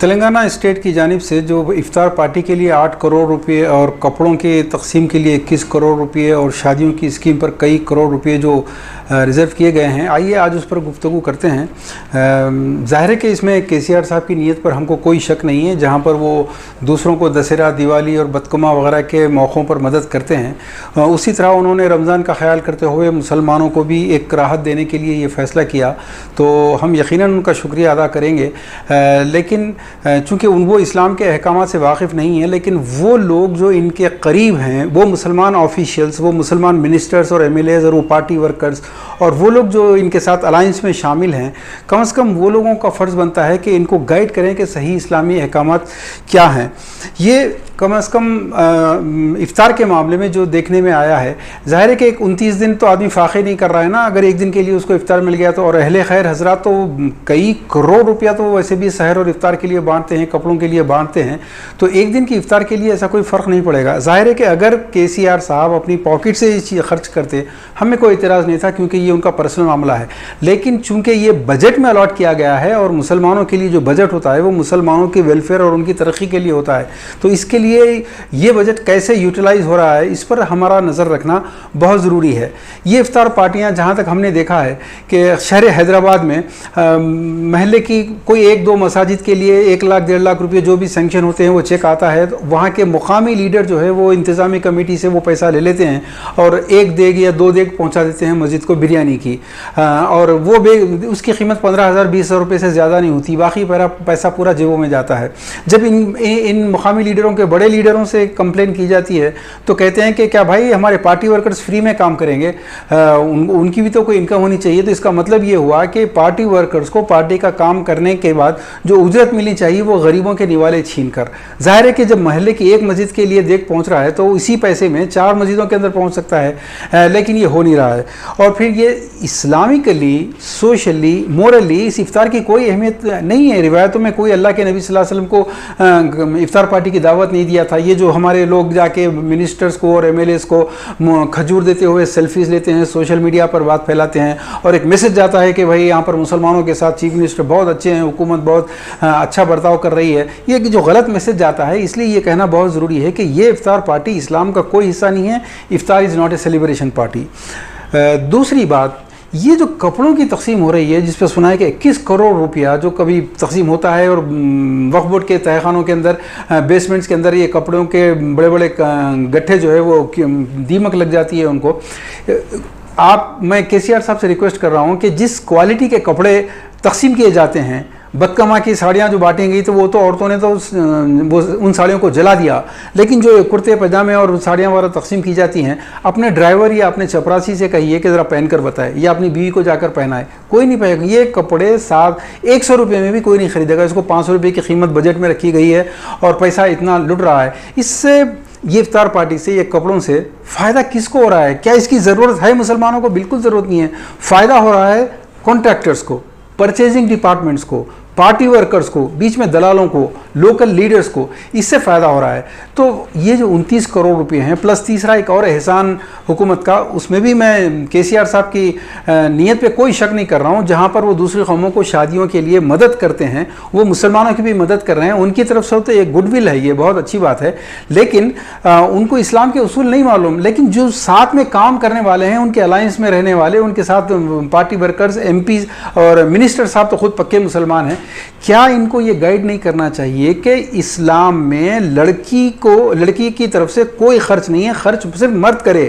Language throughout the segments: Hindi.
तेलंगाना स्टेट की जानिब से जो इफ्तार पार्टी के लिए 8 करोड़ रुपए और कपड़ों के तकसीम के लिए 21 करोड़ रुपए और शादियों की स्कीम पर कई करोड़ रुपए जो रिज़र्व किए गए हैं, आइए आज उस पर गुफ्तगू करते हैं। ज़ाहिर है कि इसमें केसीआर साहब की नीयत पर हमको कोई शक नहीं है। जहाँ पर वो दूसरों को दशहरा, दिवाली और बदकमा वगैरह के मौक़ों पर मदद करते हैं, उसी तरह उन्होंने रमज़ान का ख्याल करते हुए मुसलमानों को भी एक राहत देने के लिए ये फ़ैसला किया, तो हम यकीनन उनका शुक्रिया अदा करेंगे। लेकिन चूँकि वो इस्लाम के अहकामात से वाकिफ़ नहीं है, लेकिन वो लोग जो इनके करीब हैं, वो मुसलमान ऑफिशियल्स, वो मुसलमान मिनिस्टर्स और MLAs और वो पार्टी वर्कर्स और वो लोग जो इनके साथ अलाइंस में शामिल हैं, कम से कम वो लोगों का फ़र्ज़ बनता है कि इनको गाइड करें कि सही इस्लामी अहकामात क्या हैं। ये कम से कम इफ्तार के मामले में जो देखने में आया है, ज़ाहिर है कि एक 29 दिन तो आदमी फ़ाक़े नहीं कर रहा है ना। अगर एक दिन के लिए उसको इफ्तार मिल गया तो, और अहले खैर हज़रात तो कई करोड़ रुपया तो वैसे भी सहर और इफ्तार के लिए बांटते हैं, कपड़ों के लिए बांटते हैं, तो एक दिन की इफ्तार के लिए ऐसा कोई फ़र्क नहीं पड़ेगा। ज़ाहिर है कि अगर केसीआर साहब अपनी पॉकेट से ये चीज़ खर्च करते, हमें कोई इतराज़ नहीं था, क्योंकि ये उनका पर्सनल मामला है। लेकिन चूँकि ये बजट में अलॉट किया गया है और मुसलमानों के लिए जो बजट होता है वो मुसलमानों के वेलफेयर और उनकी तरक्की के लिए होता है, तो इसके लिए ये बजट कैसे यूटिलाइज हो रहा है, इस पर हमारा नज़र रखना बहुत ज़रूरी है। ये इफ्तार पार्टियां जहां तक हमने देखा है कि शहर हैदराबाद में महल्ले की कोई 1-2 मसाजिद के लिए 1 लाख 1.5 लाख रुपये जो भी सेंक्शन होते हैं वो चेक आता है, तो वहाँ के मुकामी लीडर जो है वो इंतज़ामी कमेटी से वो पैसा ले लेते हैं और 1 देग या 2 देग पहुँचा देते हैं मस्जिद को बिरयानी की, और वो उसकी कीमत 15,000-20,000 रुपये से ज़्यादा नहीं होती, बाकी पैसा पूरा जेबों में जाता है। जब इन मुकामी लीडरों के, बड़े लीडरों से कंप्लेन की जाती है तो कहते हैं कि क्या भाई हमारे पार्टी वर्कर्स फ्री में काम करेंगे, उनकी भी तो कोई इनकम होनी चाहिए। तो इसका मतलब ये हुआ कि पार्टी वर्कर्स को पार्टी का काम करने के बाद जो उजरत मिलनी चाहिए वो गरीबों के निवाले छीन कर, जाहिर है कि जब महल्ले की एक मस्जिद के लिए देख पहुंच रहा है तो इसी पैसे में 4 मस्जिदों के अंदर पहुंच सकता है, लेकिन ये हो नहीं रहा है। और फिर ये इस्लामिकली, सोशली, मोरली इस इफ्तार की कोई अहमियत नहीं है। रिवायतों में कोई अल्लाह के नबी सल्लल्लाहु अलैहि वसल्लम को इफ्तार पार्टी की दावत नहीं दिया था। ये जो हमारे लोग जाके मिनिस्टर्स को और MLAs को खजूर देते हुए सेल्फीज़ लेते हैं, सोशल मीडिया पर बात फैलाते हैं और एक मैसेज जाता है कि भाई यहाँ पर मुसलमानों के साथ चीफ मिनिस्टर बहुत अच्छे हैं, हुकूमत बहुत अच्छा बर्ताव कर रही है, ये जो गलत मैसेज जाता है, इसलिए ये कहना बहुत ज़रूरी है कि ये इफ्तार पार्टी इस्लाम का कोई हिस्सा नहीं है। इफ्तार is not a celebration party. दूसरी बात, ये जो कपड़ों की तकसीम हो रही है, जिस पर सुना है कि 21 करोड़ रुपया जो कभी तकसीम होता है और वक्फ बोर्ड के तहखानों के अंदर, बेसमेंट्स के अंदर ये कपड़ों के बड़े बड़े गट्ठे जो है वो दीमक लग जाती है उनको। मैं केसीआर साहब से रिक्वेस्ट कर रहा हूँ कि जिस क्वालिटी के कपड़े तकसीम किए जाते हैं, बदकमा की साड़ियाँ जो बांटी गई तो वो तो औरतों ने तो वो उन साड़ियों को जला दिया, लेकिन जो कुर्ते पजामे और साड़ियाँ वगैरह तकसीम की जाती हैं, अपने ड्राइवर या अपने चपरासी से कहिए कि ज़रा पहन कर बताए, या अपनी बीवी को जाकर पहनाए, कोई नहीं पहनेगा। ये कपड़े 100 रुपये में भी कोई नहीं खरीदेगा, इसको 500 रुपये की कीमत बजट में रखी गई है और पैसा इतना लुट रहा है। इससे ये इफ्तार पार्टी से, ये कपड़ों से फ़ायदा किसको हो रहा है? क्या इसकी ज़रूरत है मुसलमानों को? बिल्कुल ज़रूरत नहीं है। फ़ायदा हो रहा है कॉन्ट्रैक्टर्स को, परचेजिंग डिपार्टमेंट्स को, पार्टी वर्कर्स को, बीच में दलालों को, लोकल लीडर्स को, इससे फ़ायदा हो रहा है। तो ये जो 29 करोड़ रुपए हैं प्लस तीसरा एक और एहसान हुकूमत का, उसमें भी मैं केसीआर साहब की नीयत पे कोई शक नहीं कर रहा हूँ। जहाँ पर वो दूसरी कौमों को शादियों के लिए मदद करते हैं, वो मुसलमानों की भी मदद कर रहे हैं, उनकी तरफ से तो एक गुडविल है, ये बहुत अच्छी बात है। लेकिन उनको इस्लाम के उसूल नहीं मालूम, लेकिन जो साथ में काम करने वाले हैं, उनके अलायंस में रहने वाले, उनके साथ पार्टी वर्कर्स, MPs और मिनिस्टर साहब तो खुद पक्के मुसलमान हैं, क्या इनको ये गाइड नहीं करना चाहिए कि इस्लाम में लड़की की तरफ से कोई खर्च नहीं है, खर्च सिर्फ मर्द करे?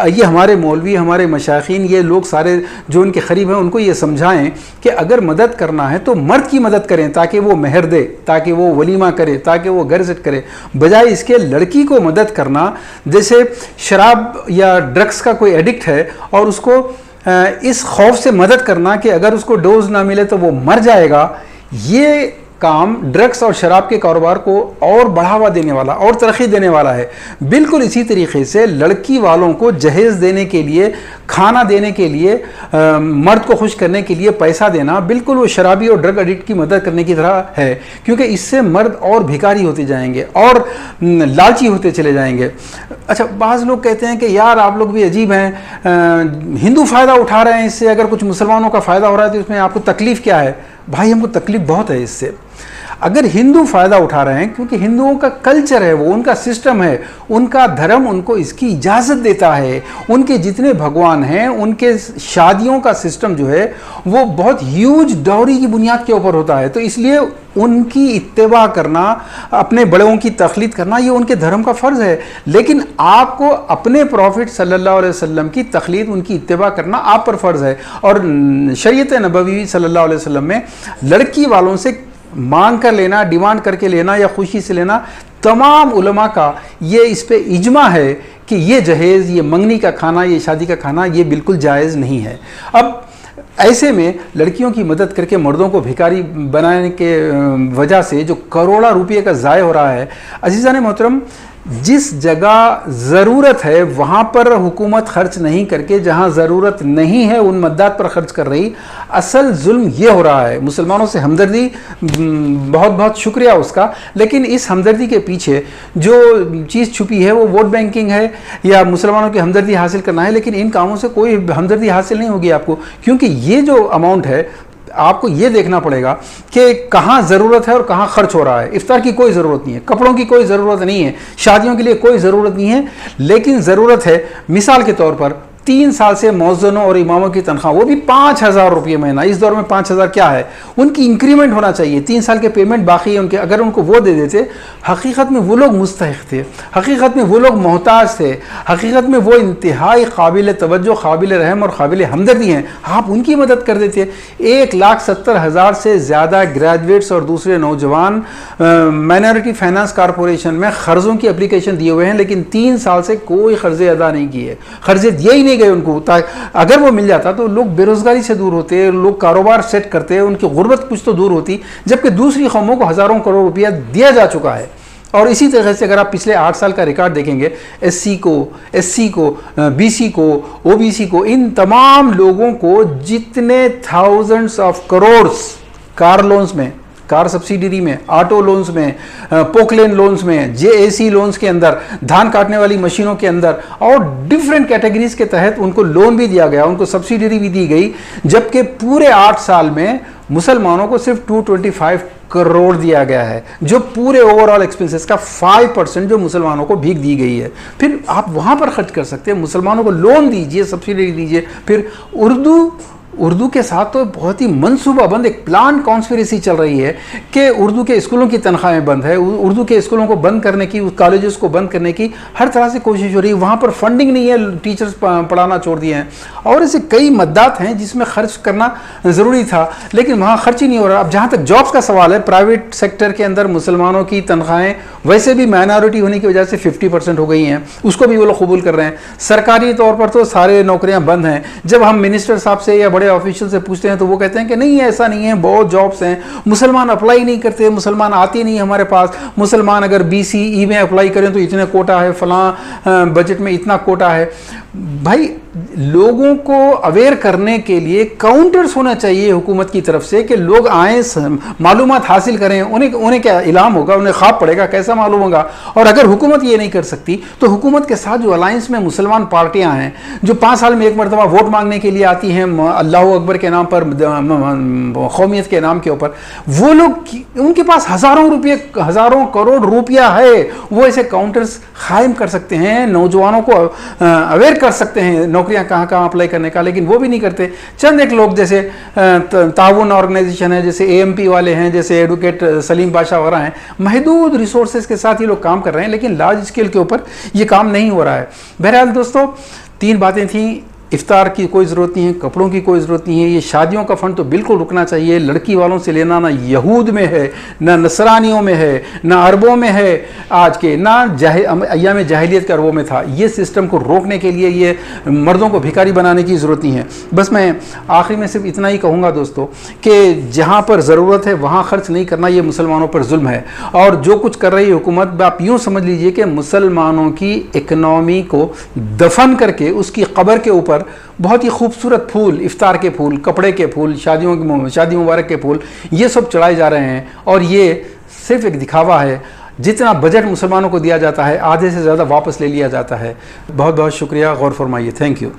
ये हमारे मौलवी, हमारे मशाइखीन, ये लोग सारे जो इनके करीब हैं, उनको ये समझाएं कि अगर मदद करना है तो मर्द की मदद करें, ताकि वो मेहर दे, ताकि वो वलीमा करे, ताकि वो घर सेट करे, बजाय इसके लड़की को मदद करना। जैसे शराब या ड्रग्स का कोई एडिक्ट है और उसको इस खौफ से मदद करना कि अगर उसको डोज ना मिले तो वो मर जाएगा, ये काम ड्रग्स और शराब के कारोबार को और बढ़ावा देने वाला और तरक्की देने वाला है। बिल्कुल इसी तरीके से लड़की वालों को जहेज देने के लिए, खाना देने के लिए, मर्द को खुश करने के लिए पैसा देना बिल्कुल वो शराबी और ड्रग एडिक्ट की मदद करने की तरह है, क्योंकि इससे मर्द और भिखारी होते जाएंगे और लालची होते चले जाएंगे। अच्छा, बाज़ लोग कहते हैं कि यार आप लोग भी अजीब हैं, हिंदू फ़ायदा उठा रहे हैं इससे, अगर कुछ मुसलमानों का फ़ायदा हो रहा है तो इसमें आपको तकलीफ़ क्या है? भाई हमको तकलीफ़ बहुत है इससे। अगर हिंदू फ़ायदा उठा रहे हैं, क्योंकि हिंदुओं का कल्चर है, वो उनका सिस्टम है, उनका धर्म उनको इसकी इजाज़त देता है, उनके जितने भगवान हैं, उनके शादियों का सिस्टम जो है वो बहुत ह्यूज डाउरी की बुनियाद के ऊपर होता है। तो इसलिए उनकी इत्तेबा करना, अपने बड़ों की तखलीद करना, ये उनके धर्म का फ़र्ज़ है। लेकिन आपको अपने प्रॉफिट सल्लल्लाहु अलैहि वसल्लम की तखलीद, उनकी इत्तेबा करना आप पर फ़र्ज़ है। और शरीयत नबवी सल्लल्लाहु अलैहि वसल्लम में लड़की वालों से मांग कर लेना, डिमांड करके लेना या खुशी से लेना, तमाम उलमा का ये इस पे इजमा है कि ये जहेज़, ये मंगनी का खाना, ये शादी का खाना, ये बिल्कुल जायज़ नहीं है। अब ऐसे में लड़कियों की मदद करके मर्दों को भिखारी बनाने के वजह से जो करोड़ों रुपये का ज़ाय हो रहा है, अज़ीज़ान मोहतरम, जिस जगह ज़रूरत है वहाँ पर हुकूमत खर्च नहीं करके जहाँ ज़रूरत नहीं है उन मद्दात पर खर्च कर रही। असल जुल्म ये हो रहा है। मुसलमानों से हमदर्दी, बहुत बहुत शुक्रिया उसका, लेकिन इस हमदर्दी के पीछे जो चीज़ छुपी है वो वोट बैंकिंग है या मुसलमानों की हमदर्दी हासिल करना है। लेकिन इन कामों से कोई हमदर्दी हासिल नहीं होगी आपको, क्योंकि ये जो अमाउंट है आपको ये देखना पड़ेगा कि कहाँ ज़रूरत है और कहाँ खर्च हो रहा है। इफ्तार की कोई ज़रूरत नहीं है, कपड़ों की कोई ज़रूरत नहीं है, शादियों के लिए कोई ज़रूरत नहीं है, लेकिन ज़रूरत है मिसाल के तौर पर 3 साल से मौज़नों और इमामों की तनख्वाह, वो भी 5,000 रुपये महीना। इस दौर में 5,000 क्या है, उनकी इंक्रीमेंट होना चाहिए। 3 साल के पेमेंट बाकी है उनके, अगर उनको वो दे देते, हकीकत में वो लोग मुस्तहिक़ थे, हकीकत में वो लोग मोहताज थे, हकीकत में वो इंतहाई काबिल तवज्जो, काबिल रहम और काबिल हमदर्दी हैं। आप उनकी मदद कर देते। 1,70,000 से ज़्यादा ग्रेजुएट्स और दूसरे नौजवान माइनॉरिटी फाइनेंस कॉरपोरेशन में क़र्ज़ों की एप्लीकेशन दिए हुए हैं, लेकिन 3 साल से कोई क़र्ज़े अदा नहीं किए, क़र्ज़े दिए ही नहीं गए उनको। अगर वो मिल जाता तो लोग बेरोजगारी से दूर होते, लोग कारोबार सेट करते, उनकी गुर्बत कुछ तो दूर होती, जबकि दूसरी कौमों को हज़ारों करोड़ रुपया दिया जा चुका है। और इसी तरह से अगर आप पिछले 8 साल का रिकॉर्ड देखेंगे, एससी को, बीसी को, ओबीसी को, इन तमाम लोगों को जितने thousands of crores car loans में, कार सब्सिडी में, ऑटो लोन्स में, पोकलेन लोन्स में, जेएसी लोन्स के अंदर, धान काटने वाली मशीनों के अंदर और डिफरेंट कैटेगरीज के तहत उनको लोन भी दिया गया, उनको सब्सिडी भी दी गई, जबकि पूरे 8 साल में मुसलमानों को सिर्फ 225 करोड़ दिया गया है, जो पूरे ओवरऑल एक्सपेंसेस का 5% जो मुसलमानों को भीख दी गई है। फिर आप वहाँ पर खर्च कर सकते हैं, मुसलमानों को लोन दीजिए, सब्सिडी दीजिए। फिर उर्दू के साथ तो बहुत ही मनसूबाबंद एक प्लान कॉन्स्पिरेसी चल रही है कि उर्दू के स्कूलों की तनख्वाहें बंद है, उर्दू के स्कूलों को बंद करने की, कॉलेजेस को बंद करने की हर तरह से कोशिश हो रही है। वहाँ पर फंडिंग नहीं है, टीचर्स पढ़ाना छोड़ दिए हैं, और ऐसे कई मद्दात हैं जिसमें खर्च करना ज़रूरी था, लेकिन वहाँ खर्च ही नहीं हो रहा। अब जहाँ तक जॉब्स का सवाल है, प्राइवेट सेक्टर के अंदर मुसलमानों की तनख्वाहें वैसे भी माइनॉरिटी होने की वजह से 50% हो गई हैं, उसको भी वो लोग कबूल कर रहे हैं। सरकारी तौर पर तो सारे नौकरियाँ बंद हैं। जब हम मिनिस्टर साहब से या बड़े ऑफिशियल से पूछते हैं तो वो कहते हैं कि नहीं, ऐसा नहीं है, बहुत जॉब्स हैं, मुसलमान अप्लाई नहीं करते, मुसलमान आते नहीं हमारे पास, मुसलमान अगर बीसीई में अप्लाई करें तो इतने कोटा है, फलां बजट में इतना कोटा है। भाई, लोगों को अवेयर करने के लिए काउंटर्स होना चाहिए हुकूमत की तरफ से कि लोग आएँ, मालूमात हासिल करें। उन्हें क्या इल्हाम होगा, उन्हें ख्वाब पड़ेगा, कैसा मालूम होगा। और अगर हुकूमत ये नहीं कर सकती तो हुकूमत के साथ जो अलायंस में मुसलमान पार्टियां हैं, जो 5 साल में एक मरतबा वोट मांगने के लिए आती हैं अल्लाह अकबर के नाम पर, कौमियत के नाम के ऊपर, वो लोग, उनके पास हज़ारों करोड़ रुपया है, वो ऐसे काउंटर्स कायम कर सकते हैं, नौजवानों को अवेयर कर सकते हैं नौकरियां कहाँ कहाँ अप्लाई करने का, लेकिन वो भी नहीं करते। चंद एक लोग जैसे ताउन ऑर्गेनाइजेशन है, जैसे एएमपी वाले हैं, जैसे एडवोकेट सलीम बादशाह वगैरह हैं, महदूद रिसोर्सेज के साथ ये लोग काम कर रहे हैं, लेकिन लार्ज स्केल के ऊपर ये काम नहीं हो रहा है। बहरहाल दोस्तों, 3 बातें थीं। इफ्तार की कोई ज़रूरत नहीं है, कपड़ों की कोई ज़रूरत नहीं है, ये शादियों का फ़ंड तो बिल्कुल रुकना चाहिए। लड़की वालों से लेना ना यहूद में है, ना नसरानियों में है, ना अरबों में है आज के, ना अय्याम जाहिलियत के अरबों में था। ये सिस्टम को रोकने के लिए ये मर्दों को भिखारी बनाने की ज़रूरत नहीं है। बस मैं आखिरी में सिर्फ इतना ही कहूँगा दोस्तों कि जहाँ पर ज़रूरत है वहाँ ख़र्च नहीं करना, ये मुसलमानों पर जुल्म है। और जो कुछ कर रही है हुकूमत, आप यूँ समझ लीजिए कि मुसलमानों की इकनॉमी को दफन करके उसकी कब्र के ऊपर बहुत ही खूबसूरत फूल, इफ्तार के फूल, कपड़े के फूल, शादी मुबारक के फूल, ये सब चढ़ाए जा रहे हैं। और ये सिर्फ एक दिखावा है। जितना बजट मुसलमानों को दिया जाता है, आधे से ज़्यादा वापस ले लिया जाता है। बहुत बहुत शुक्रिया, गौर फरमाइए। Thank you.